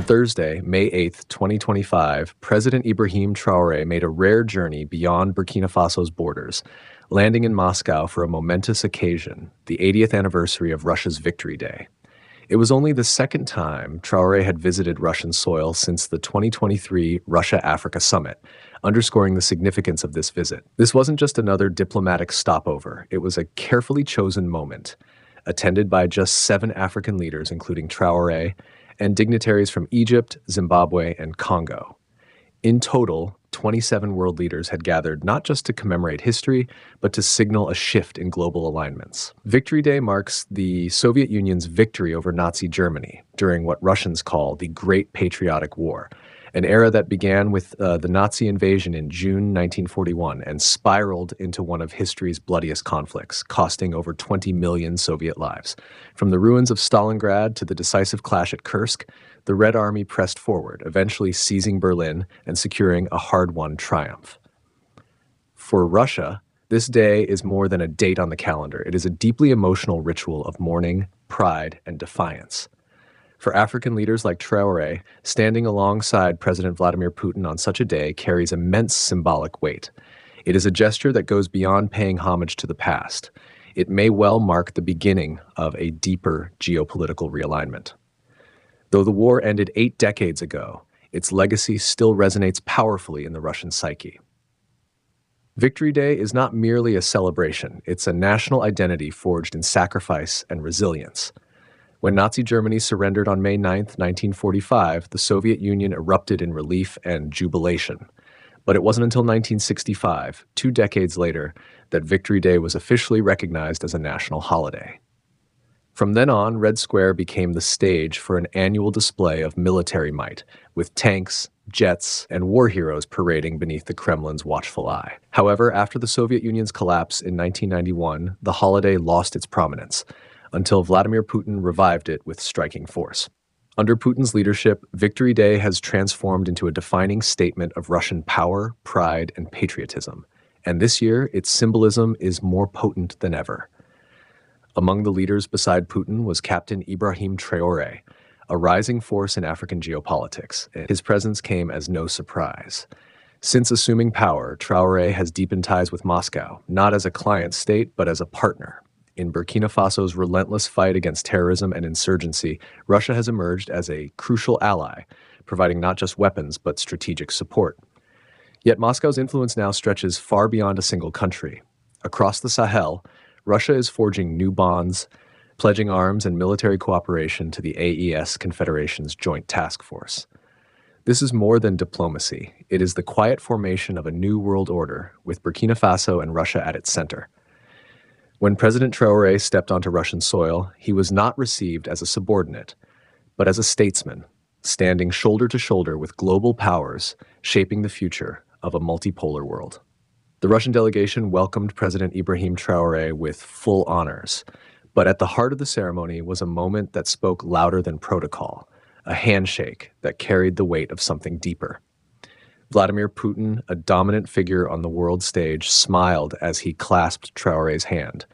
Thursday, May 8th, 2025, President Ibrahim Traoré made a rare journey beyond Burkina Faso's borders, landing in Moscow for a momentous occasion, the 80th anniversary of Russia's Victory Day. It was only the second time Traoré had visited Russian soil since the 2023 Russia-Africa Summit, underscoring the significance of this visit. This wasn't just another diplomatic stopover, it was a carefully chosen moment, attended by just 7 African leaders, including Traoré, and dignitaries from Egypt, Zimbabwe, and Congo. In total, 27 world leaders had gathered not just to commemorate history, but to signal a shift in global alignments. Victory Day marks the Soviet Union's victory over Nazi Germany during what Russians call the Great Patriotic War, an era that began with the Nazi invasion in June 1941 and spiraled into one of history's bloodiest conflicts, costing over 20 million Soviet lives. From the ruins of Stalingrad to the decisive clash at Kursk, the Red Army pressed forward, eventually seizing Berlin and securing a hard-won triumph. For Russia, this day is more than a date on the calendar. It is a deeply emotional ritual of mourning, pride, and defiance. For African leaders like Traoré, standing alongside President Vladimir Putin on such a day carries immense symbolic weight. It is a gesture that goes beyond paying homage to the past. It may well mark the beginning of a deeper geopolitical realignment. Though the war ended 8 decades ago, its legacy still resonates powerfully in the Russian psyche. Victory Day is not merely a celebration, it's a national identity forged in sacrifice and resilience. When Nazi Germany surrendered on May 9, 1945, the Soviet Union erupted in relief and jubilation. But it wasn't until 1965, 2 decades later, that Victory Day was officially recognized as a national holiday. From then on, Red Square became the stage for an annual display of military might, with tanks, jets, and war heroes parading beneath the Kremlin's watchful eye. However, after the Soviet Union's collapse in 1991, the holiday lost its prominence, until Vladimir Putin revived it with striking force. Under Putin's leadership, Victory Day has transformed into a defining statement of Russian power, pride, and patriotism. And this year, its symbolism is more potent than ever. Among the leaders beside Putin was Captain Ibrahim Traoré, a rising force in African geopolitics. His presence came as no surprise. Since assuming power, Traoré has deepened ties with Moscow, not as a client state, but as a partner. In Burkina Faso's relentless fight against terrorism and insurgency, Russia has emerged as a crucial ally, providing not just weapons, but strategic support. Yet Moscow's influence now stretches far beyond a single country. Across the Sahel, Russia is forging new bonds, pledging arms and military cooperation to the AES Confederation's Joint Task Force. This is more than diplomacy. It is the quiet formation of a new world order, with Burkina Faso and Russia at its center. When President Traoré stepped onto Russian soil, he was not received as a subordinate, but as a statesman, standing shoulder to shoulder with global powers, shaping the future of a multipolar world. The Russian delegation welcomed President Ibrahim Traoré with full honors, but at the heart of the ceremony was a moment that spoke louder than protocol, a handshake that carried the weight of something deeper. Vladimir Putin, a dominant figure on the world stage, smiled as he clasped Traoré's hand.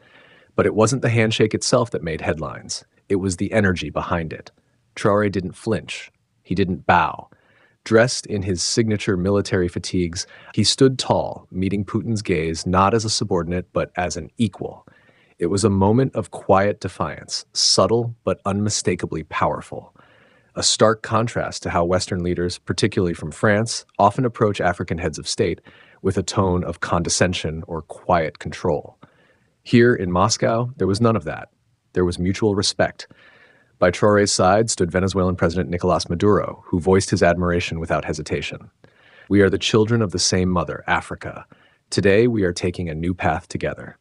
But it wasn't the handshake itself that made headlines. It was the energy behind it. Traoré didn't flinch. He didn't bow. Dressed in his signature military fatigues, he stood tall, meeting Putin's gaze not as a subordinate, but as an equal. It was a moment of quiet defiance, subtle but unmistakably powerful. A stark contrast to how Western leaders, particularly from France, often approach African heads of state with a tone of condescension or quiet control. Here in Moscow, there was none of that. There was mutual respect. By Traoré's side stood Venezuelan President Nicolás Maduro, who voiced his admiration without hesitation. We are the children of the same mother, Africa. Today, we are taking a new path together.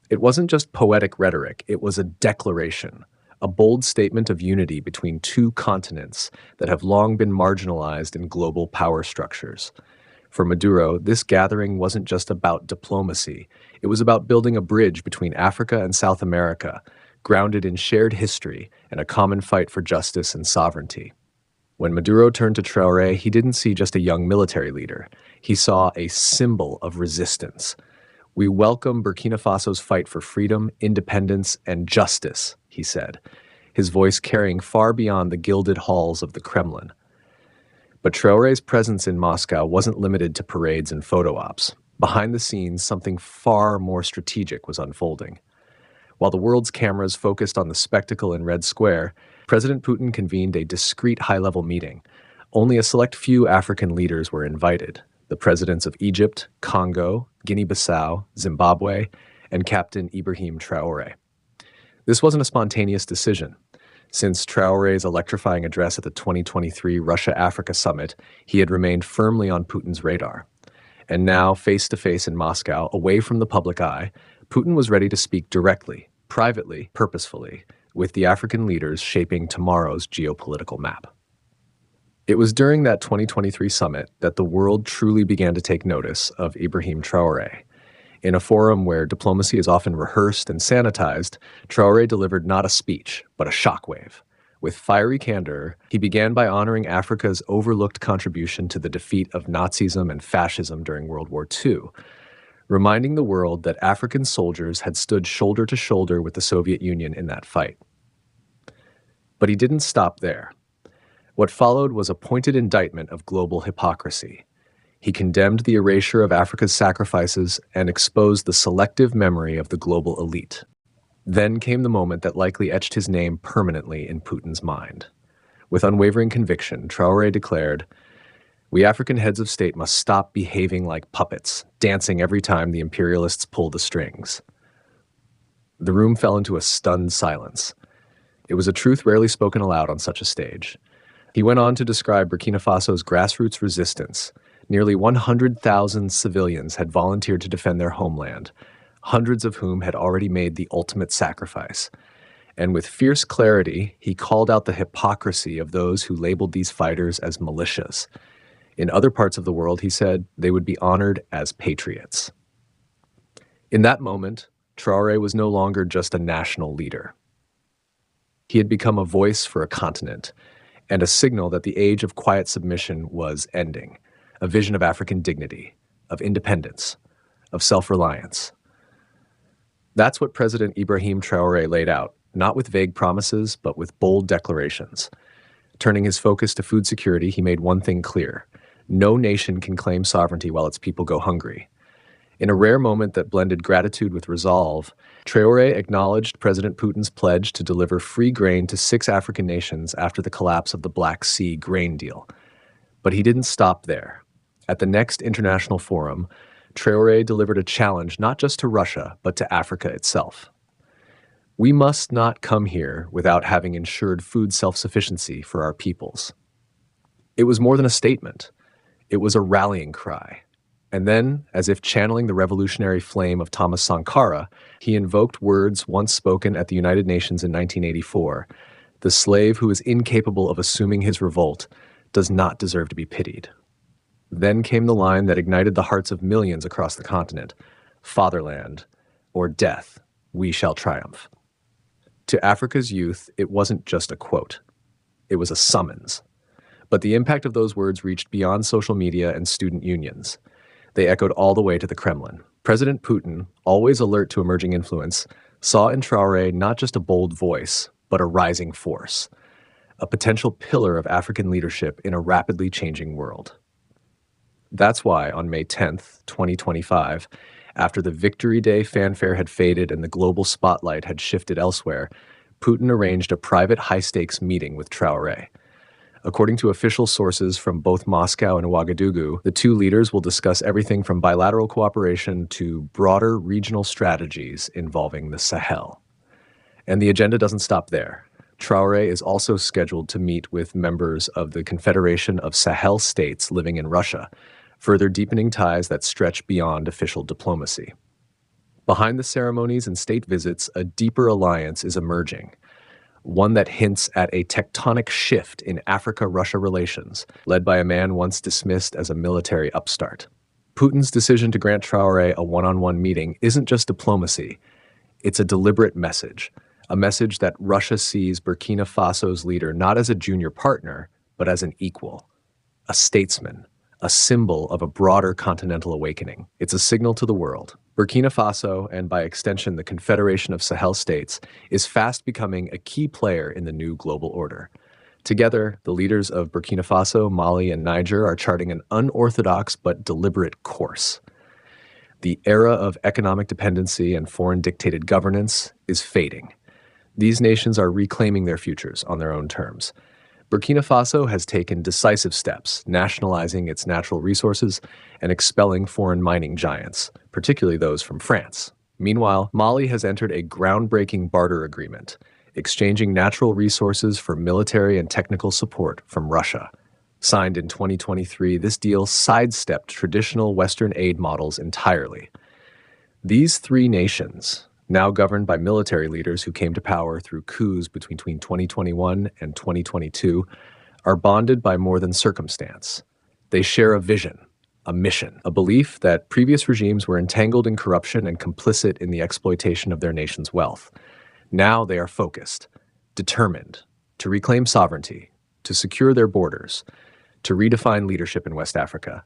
It wasn't just poetic rhetoric, it was a declaration. A bold statement of unity between 2 continents that have long been marginalized in global power structures. For Maduro, this gathering wasn't just about diplomacy. It was about building a bridge between Africa and South America, grounded in shared history and a common fight for justice and sovereignty. When Maduro turned to Traoré, he didn't see just a young military leader. He saw a symbol of resistance. "We welcome Burkina Faso's fight for freedom, independence, and justice," he said. his voice carrying far beyond the gilded halls of the Kremlin. But Traoré's presence in Moscow wasn't limited to parades and photo ops. Behind the scenes, something far more strategic was unfolding. While the world's cameras focused on the spectacle in Red Square, President Putin convened a discreet high-level meeting. Only a select few African leaders were invited: the presidents of Egypt, Congo, Guinea-Bissau, Zimbabwe, and Captain Ibrahim Traoré. This wasn't a spontaneous decision. Since Traoré's electrifying address at the 2023 Russia-Africa Summit, he had remained firmly on Putin's radar. And now, face-to-face in Moscow, away from the public eye, Putin was ready to speak directly, privately, purposefully, with the African leaders shaping tomorrow's geopolitical map. It was during that 2023 summit that the world truly began to take notice of Ibrahim Traoré. In a forum where diplomacy is often rehearsed and sanitized, Traoré delivered not a speech, but a shockwave. With fiery candor, he began by honoring Africa's overlooked contribution to the defeat of Nazism and fascism during World War II, reminding the world that African soldiers had stood shoulder to shoulder with the Soviet Union in that fight. But he didn't stop there. What followed was a pointed indictment of global hypocrisy. He condemned the erasure of Africa's sacrifices and exposed the selective memory of the global elite. Then came the moment that likely etched his name permanently in Putin's mind. With unwavering conviction, Traoré declared, "We African heads of state must stop behaving like puppets, dancing every time the imperialists pull the strings." The room fell into a stunned silence. It was a truth rarely spoken aloud on such a stage. He went on to describe Burkina Faso's grassroots resistance. Nearly 100,000 civilians had volunteered to defend their homeland, hundreds of whom had already made the ultimate sacrifice. And with fierce clarity, he called out the hypocrisy of those who labeled these fighters as militias. In other parts of the world, he said, they would be honored as patriots. In that moment, Traoré was no longer just a national leader. He had become a voice for a continent, and a signal that the age of quiet submission was ending. A vision of African dignity, of independence, of self-reliance. That's what President Ibrahim Traoré laid out, not with vague promises, but with bold declarations. Turning his focus to food security, he made one thing clear: no nation can claim sovereignty while its people go hungry. In a rare moment that blended gratitude with resolve, Traoré acknowledged President Putin's pledge to deliver free grain to 6 African nations after the collapse of the Black Sea grain deal. But he didn't stop there. At the next international forum, Traoré delivered a challenge not just to Russia, but to Africa itself. We must not come here without having ensured food self-sufficiency for our peoples. It was more than a statement. It was a rallying cry. And then, as if channeling the revolutionary flame of Thomas Sankara, he invoked words once spoken at the United Nations in 1984. The slave who is incapable of assuming his revolt does not deserve to be pitied. Then came the line that ignited the hearts of millions across the continent: fatherland or death, we shall triumph. To Africa's youth, it wasn't just a quote. It was a summons. But the impact of those words reached beyond social media and student unions. They echoed all the way to the Kremlin. President Putin, always alert to emerging influence, saw in Traoré not just a bold voice, but a rising force, a potential pillar of African leadership in a rapidly changing world. That's why, on May 10th, 2025, after the Victory Day fanfare had faded and the global spotlight had shifted elsewhere, Putin arranged a private high-stakes meeting with Traoré. According to official sources from both Moscow and Ouagadougou, the two leaders will discuss everything from bilateral cooperation to broader regional strategies involving the Sahel. And the agenda doesn't stop there. Traoré is also scheduled to meet with members of the Confederation of Sahel States living in Russia, further deepening ties that stretch beyond official diplomacy. Behind the ceremonies and state visits, a deeper alliance is emerging, one that hints at a tectonic shift in Africa-Russia relations, led by a man once dismissed as a military upstart. Putin's decision to grant Traoré a one-on-one meeting isn't just diplomacy, it's a deliberate message, a message that Russia sees Burkina Faso's leader not as a junior partner, but as an equal, a statesman, a symbol of a broader continental awakening. It's a signal to the world. Burkina Faso, and by extension the Confederation of Sahel States, is fast becoming a key player in the new global order. Together, the leaders of Burkina Faso, Mali, and Niger are charting an unorthodox but deliberate course. The era of economic dependency and foreign-dictated governance is fading. These nations are reclaiming their futures on their own terms. Burkina Faso has taken decisive steps, nationalizing its natural resources and expelling foreign mining giants, particularly those from France. Meanwhile, Mali has entered a groundbreaking barter agreement, exchanging natural resources for military and technical support from Russia. Signed in 2023, this deal sidestepped traditional Western aid models entirely. These three nations, now governed by military leaders who came to power through coups between 2021 and 2022, are bonded by more than circumstance. They share a vision, a mission, a belief that previous regimes were entangled in corruption and complicit in the exploitation of their nation's wealth. Now they are focused, determined to reclaim sovereignty, to secure their borders, to redefine leadership in West Africa.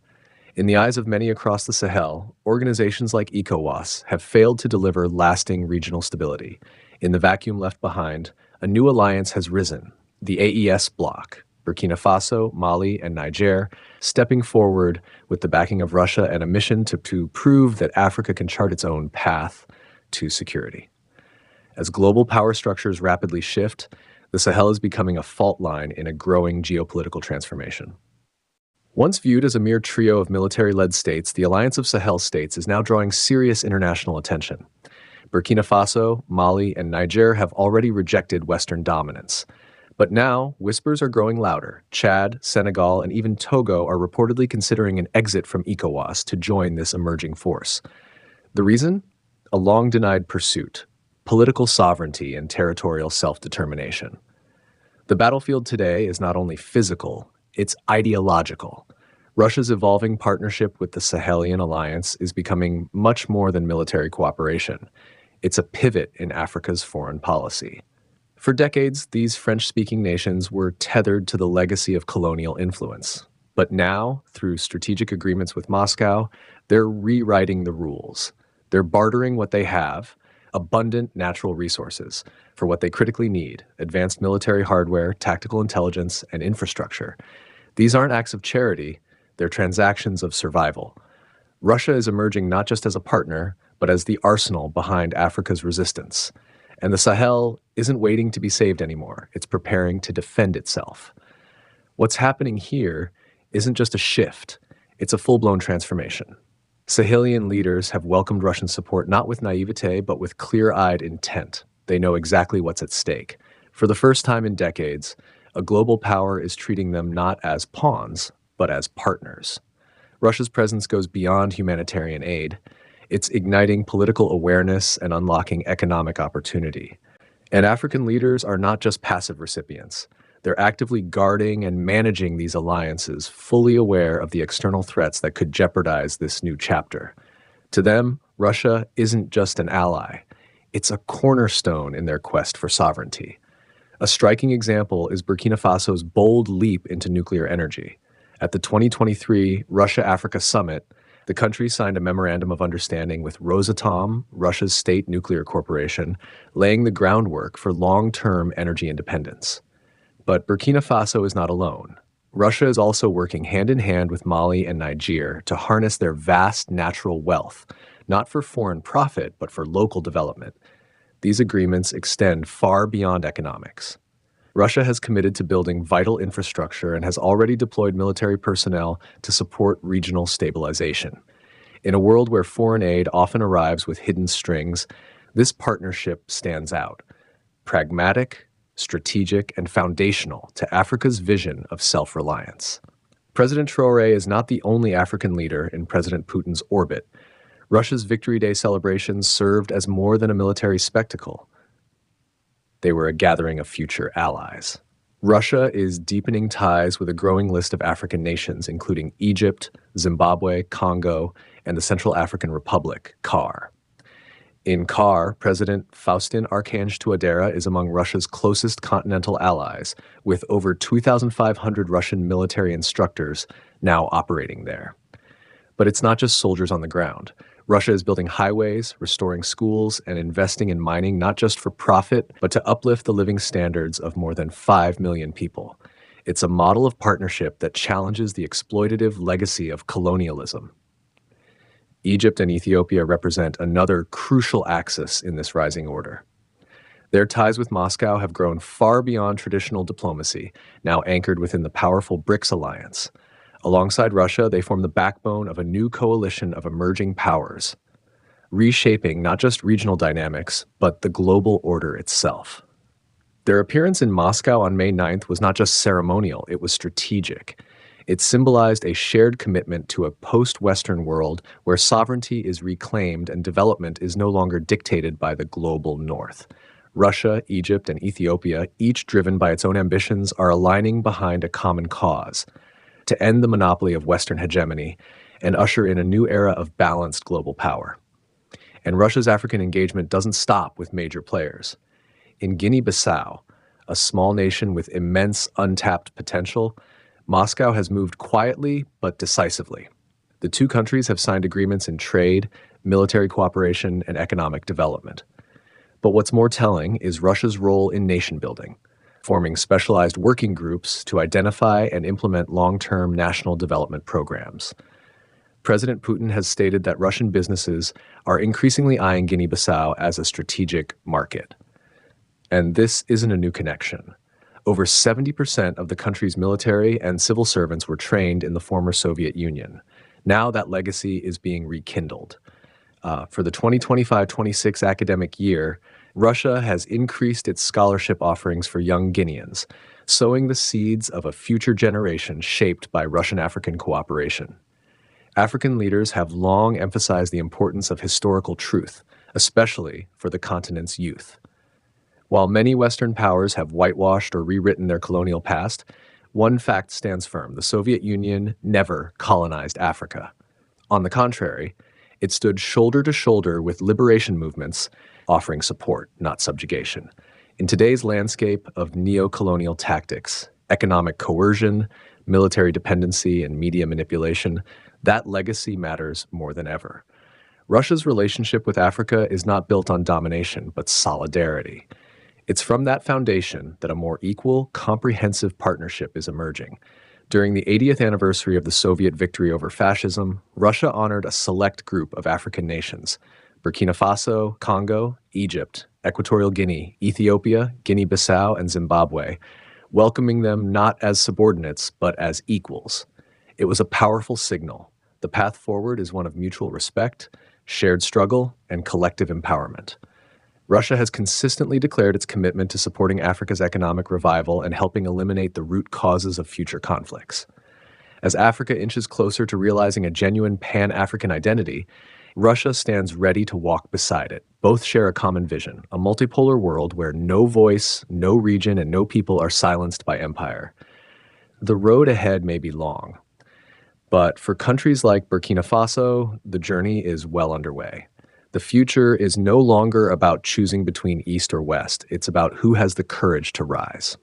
In the eyes of many across the Sahel, organizations like ECOWAS have failed to deliver lasting regional stability. In the vacuum left behind, a new alliance has risen, the AES bloc, Burkina Faso, Mali, and Niger, stepping forward with the backing of Russia and a mission to prove that Africa can chart its own path to security. As global power structures rapidly shift, the Sahel is becoming a fault line in a growing geopolitical transformation. Once viewed as a mere trio of military-led states, the Alliance of Sahel States is now drawing serious international attention. Burkina Faso, Mali, and Niger have already rejected Western dominance. But now, whispers are growing louder. Chad, Senegal, and even Togo are reportedly considering an exit from ECOWAS to join this emerging force. The reason? A long-denied pursuit: political sovereignty and territorial self-determination. The battlefield today is not only physical, it's ideological. Russia's evolving partnership with the Sahelian alliance is becoming much more than military cooperation. It's a pivot in Africa's foreign policy. For decades, these French-speaking nations were tethered to the legacy of colonial influence. But now, through strategic agreements with Moscow, they're rewriting the rules. They're bartering what they have, abundant natural resources, for what they critically need: advanced military hardware, tactical intelligence, and infrastructure. These aren't acts of charity, they're transactions of survival. Russia is emerging not just as a partner, but as the arsenal behind Africa's resistance. And the Sahel isn't waiting to be saved anymore, it's preparing to defend itself. What's happening here isn't just a shift, it's a full-blown transformation. Sahelian leaders have welcomed Russian support not with naivete, but with clear-eyed intent. They know exactly what's at stake. For the first time in decades, a global power is treating them not as pawns, but as partners. Russia's presence goes beyond humanitarian aid. It's igniting political awareness and unlocking economic opportunity. And African leaders are not just passive recipients. They're actively guarding and managing these alliances, fully aware of the external threats that could jeopardize this new chapter. To them, Russia isn't just an ally. It's a cornerstone in their quest for sovereignty. A striking example is Burkina Faso's bold leap into nuclear energy. At the 2023 Russia-Africa Summit, the country signed a memorandum of understanding with Rosatom, Russia's state nuclear corporation, laying the groundwork for long-term energy independence. But Burkina Faso is not alone. Russia is also working hand-in-hand with Mali and Niger to harness their vast natural wealth, not for foreign profit, but for local development. These agreements extend far beyond economics. Russia has committed to building vital infrastructure and has already deployed military personnel to support regional stabilization. In a world where foreign aid often arrives with hidden strings, this partnership stands out: pragmatic, strategic, and foundational to Africa's vision of self-reliance. President Traoré is not the only African leader in President Putin's orbit. Russia's Victory Day celebrations served as more than a military spectacle. They were a gathering of future allies. Russia is deepening ties with a growing list of African nations, including Egypt, Zimbabwe, Congo, and the Central African Republic, CAR. In CAR, President Faustin Archange Touadera is among Russia's closest continental allies, with over 2,500 Russian military instructors now operating there. But it's not just soldiers on the ground. Russia is building highways, restoring schools, and investing in mining not just for profit, but to uplift the living standards of more than 5 million people. It's a model of partnership that challenges the exploitative legacy of colonialism. Egypt and Ethiopia represent another crucial axis in this rising order. Their ties with Moscow have grown far beyond traditional diplomacy, now anchored within the powerful BRICS alliance. Alongside Russia, they form the backbone of a new coalition of emerging powers, reshaping not just regional dynamics, but the global order itself. Their appearance in Moscow on May 9th was not just ceremonial, it was strategic. It symbolized a shared commitment to a post-Western world where sovereignty is reclaimed and development is no longer dictated by the global North. Russia, Egypt, and Ethiopia, each driven by its own ambitions, are aligning behind a common cause: to end the monopoly of Western hegemony and usher in a new era of balanced global power. And Russia's African engagement doesn't stop with major players. In Guinea-Bissau, a small nation with immense untapped potential, Moscow has moved quietly but decisively. The two countries have signed agreements in trade, military cooperation, and economic development. But what's more telling is Russia's role in nation building, forming specialized working groups to identify and implement long-term national development programs. President Putin has stated that Russian businesses are increasingly eyeing Guinea-Bissau as a strategic market. And this isn't a new connection. Over 70% of the country's military and civil servants were trained in the former Soviet Union. Now that legacy is being rekindled. For the 2025-26 academic year, Russia has increased its scholarship offerings for young Guineans, sowing the seeds of a future generation shaped by Russian-African cooperation. African leaders have long emphasized the importance of historical truth, especially for the continent's youth. While many Western powers have whitewashed or rewritten their colonial past, one fact stands firm: the Soviet Union never colonized Africa. On the contrary, it stood shoulder to shoulder with liberation movements, offering support, not subjugation. In today's landscape of neo-colonial tactics, economic coercion, military dependency, and media manipulation, that legacy matters more than ever. Russia's relationship with Africa is not built on domination, but solidarity. It's from that foundation that a more equal, comprehensive partnership is emerging. During the 80th anniversary of the Soviet victory over fascism, Russia honored a select group of African nations: Burkina Faso, Congo, Egypt, Equatorial Guinea, Ethiopia, Guinea-Bissau, and Zimbabwe, welcoming them not as subordinates, but as equals. It was a powerful signal. The path forward is one of mutual respect, shared struggle, and collective empowerment. Russia has consistently declared its commitment to supporting Africa's economic revival and helping eliminate the root causes of future conflicts. As Africa inches closer to realizing a genuine Pan-African identity, Russia stands ready to walk beside it. Both share a common vision: a multipolar world where no voice, no region, and no people are silenced by empire. The road ahead may be long, but for countries like Burkina Faso, the journey is well underway. The future is no longer about choosing between East or West. It's about who has the courage to rise.